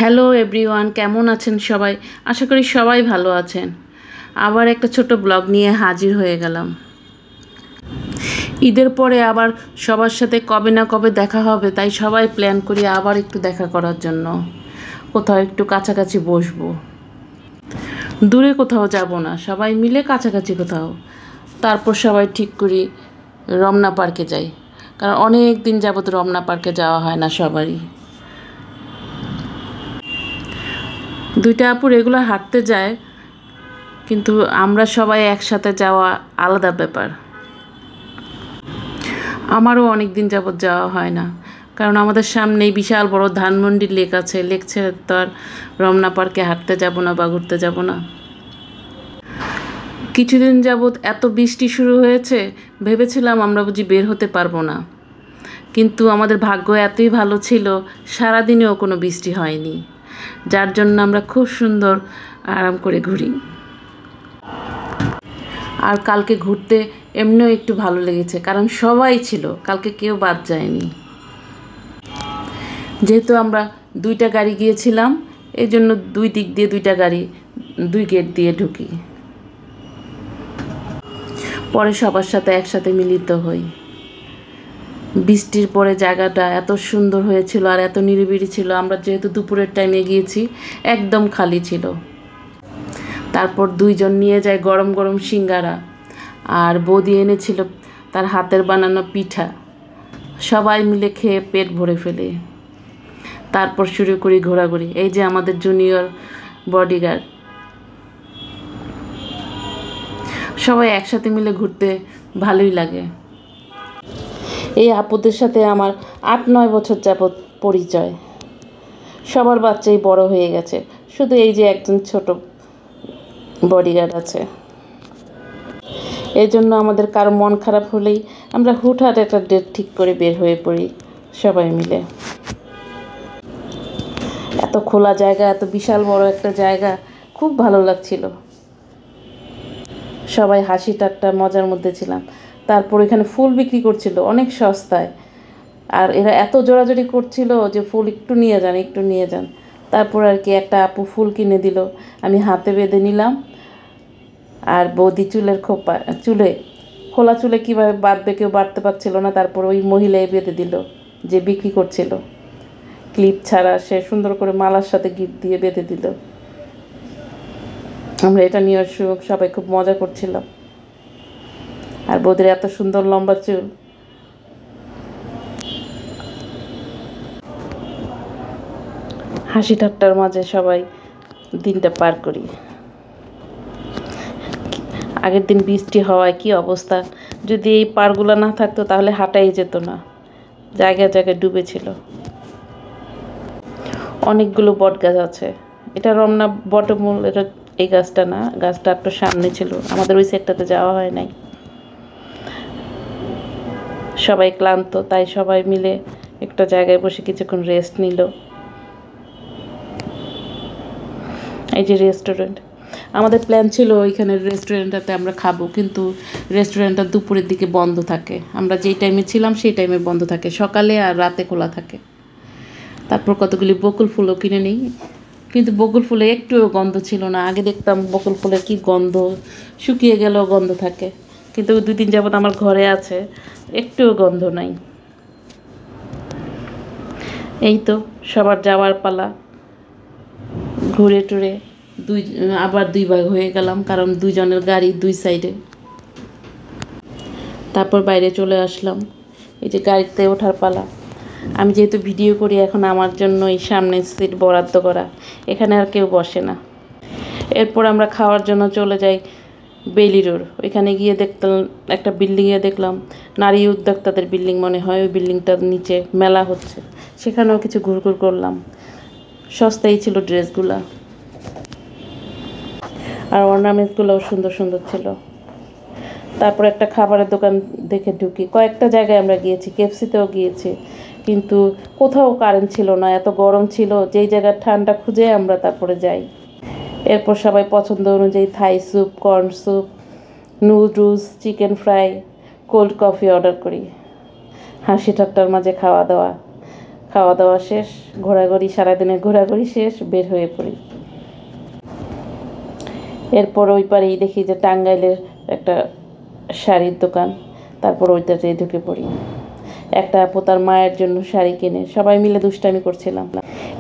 Hello everyone, কেমন আছেন সবাই? আশা করি সবাই ভালো আছেন। আবার একটা ছোট ব্লগ নিয়ে হাজির হয়ে গেলাম। ঈদের পরে আবার সবার সাথে কবে না কবে দেখা হবে, তাই সবাই প্ল্যান করি আবার একটু দেখা করার জন্য কোথাও একটু কাছাকাছি বসবো। দূরে কোথাও যাব না, সবাই মিলে কাছাকাছি কোথাও। তারপর সবাই ঠিক করি রমনা পার্কে যাই, কারণ অনেক দিন যাবত রমনা পার্কে যাওয়া হয় না সবারই। দুইটা আপু রেগুলার হাঁটতে যায়, কিন্তু আমরা সবাই একসাথে যাওয়া আলাদা ব্যাপার। আমারও অনেক দিন যাবৎ যাওয়া হয় না, কারণ আমাদের সামনেই বিশাল বড় ধানমন্ডি লেক আছে। লেক ছেড়ে তো আর রমনা পার্কে হাঁটতে যাব না বা ঘুরতে যাব না। কিছুদিন যাবৎ এত বৃষ্টি শুরু হয়েছে, ভেবেছিলাম আমরা বুঝি বের হতে পারবো না, কিন্তু আমাদের ভাগ্য এতই ভালো ছিল, সারাদিনেও কোনো বৃষ্টি হয়নি, যার জন্য আমরা খুব সুন্দর আরাম করে ঘুরি। আর কালকে ঘুরতে এমনিও একটু ভালো লেগেছে, কারণ সবাই ছিল, কালকে কেউ বাদ যায়নি। যেহেতু আমরা দুইটা গাড়ি গিয়েছিলাম, এই জন্য দুই দিক দিয়ে দুইটা গাড়ি, দুই গেট দিয়ে ঢুকি, পরে সবার সাথে একসাথে মিলিত হই। বৃষ্টির পরে জায়গাটা এত সুন্দর হয়েছিল আর এত নিরিবিলি ছিল। আমরা যেহেতু দুপুরের টাইমে গিয়েছি, একদম খালি ছিল। তারপর দুইজন নিয়ে যায় গরম গরম সিঙ্গারা, আর বৌদি এনেছিল তার হাতের বানানো পিঠা। সবাই মিলে খেয়ে পেট ভরে ফেলে। তারপর শুরু করি ঘোরাঘুরি। এই যে আমাদের জুনিয়র বডিগার্ড, সবাই একসাথে মিলে ঘুরতে ভালোই লাগে। এই আপুদের সাথে আমার 8-9 বছর যাবৎ পরিচয়। সবার বাচ্চাই বড় হয়ে গেছে, শুধু এই যে একজন ছোট বডিগার্ড আছে। এই জন্য আমাদের কারো মন খারাপ হলেই আমরা হুটহাট একটা ডেট ঠিক করে বের হয়ে পড়ি সবাই মিলে। এত খোলা জায়গা, এত বিশাল বড় একটা জায়গা, খুব ভালো লাগছিল। সবাই হাসি ঠাট্টা মজার মধ্যে ছিলাম। তারপর এখানে ফুল বিক্রি করছিল অনেক সস্তায়, আর এরা এত জোরাজোরি করছিল যে ফুল একটু নিয়ে যান, একটু নিয়ে যান। তারপর আর কি একটা আপু ফুল কিনে দিল, আমি হাতে বেঁধে নিলাম। আর বৌদি চুলে খোলা চুলে কীভাবে বাঁধবে, কেউ বাঁধতে পারছিল না। তারপর ওই মহিলাই বেঁধে দিল যে বিক্রি করছিল, ক্লিপ ছাড়া সে সুন্দর করে মালার সাথে গিফট দিয়ে বেঁধে দিল। আমরা এটা নিয়ে সবাই খুব মজা করছিলাম। আর বৌদির এত সুন্দর লম্বা চুল। হাসি ঠাট্টার মাঝে সবাই দিনটা পার করি। আগের দিন বৃষ্টি হওয়ায় কি অবস্থা, যদি এই পারগুলো না থাকতো তাহলে হাঁটাই যেত না, জায়গায় জায়গায় ডুবেছিল। অনেকগুলো বট গাছ আছে। এটা রমনা বটমূল, এটা এই গাছটা না, গাছটা একটু সামনে ছিল, আমাদের ওই সাইডটাতে যাওয়া হয় নাই। সবাই ক্লান্ত, তাই সবাই মিলে একটা জায়গায় বসে কিছুক্ষণ রেস্ট নিল। এই যে রেস্টুরেন্ট, আমাদের প্ল্যান ছিল ওইখানে রেস্টুরেন্টটাতে আমরা খাবো, কিন্তু রেস্টুরেন্টটা দুপুরের দিকে বন্ধ থাকে। আমরা যেই টাইমে ছিলাম সেই টাইমে বন্ধ থাকে, সকালে আর রাতে খোলা থাকে। তারপর কতগুলি বকুল ফুলও কিনে নিই, কিন্তু বকুল ফুলে একটুও গন্ধ ছিল না। আগে দেখতাম বকুল ফুলের কি গন্ধ, শুকিয়ে গেলেও গন্ধ থাকে, কিন্তু 2-3 যাবত আমার ঘরে আছে, একটুও গন্ধ নাই। এই তো সবার যাওয়ার পালা। ঘুরে টুরে আবার 2 ভাগ হয়ে গেলাম, কারণ 2 জনের গাড়ি 2 সাইডে। তারপর বাইরে চলে আসলাম। এই যে গাড়িতে ওঠার পালা। আমি যেহেতু ভিডিও করি, এখন আমার জন্য এই সামনের সিট বরাদ্দ করা, এখানে আর কেউ বসে না। এরপর আমরা খাওয়ার জন্য চলে যাই বেইলি রোড। ওইখানে গিয়ে দেখতাম একটা বিল্ডিংয়ে, দেখলাম নারী উদ্যোক্তাদের বিল্ডিং মনে হয়। ওই বিল্ডিংটার নিচে মেলা হচ্ছে, সেখানেও কিছু ঘুরঘুর করলাম। সস্তাই ছিল ড্রেসগুলা, আর অর্নামেন্টসগুলোও সুন্দর সুন্দর ছিল। তারপর একটা খাবারের দোকান দেখে ঢুকি। কয়েকটা জায়গায় আমরা গিয়েছি, কেএফসিতেও গিয়েছি, কিন্তু কোথাও কারেন্ট ছিল না, এত গরম ছিল। যেই জায়গায় ঠান্ডা খুঁজে আমরা তারপরে যাই। এরপর সবাই পছন্দ অনুযায়ী Thai soup, corn soup, noodles, chicken fry, cold coffee order করি। হাসি ঠাট্টার মাঝে খাওয়া দাওয়া। খাওয়া দাওয়া শেষ, ঘোরাঘুরি, সারাদিনের ঘোরাঘুরি শেষ, বের হয়ে পড়ি। এরপর ওই পারেই দেখি যে টাঙ্গাইলের একটা শাড়ির দোকান, তারপর ওইটাতে ঢুকে পড়ি। একটা আপু তার মায়ের জন্য শাড়ি কিনে, সবাই মিলে দুষ্টামি করছিলাম।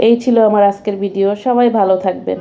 এই ছিল আমার আজকের ভিডিও। সবাই ভালো থাকবেন।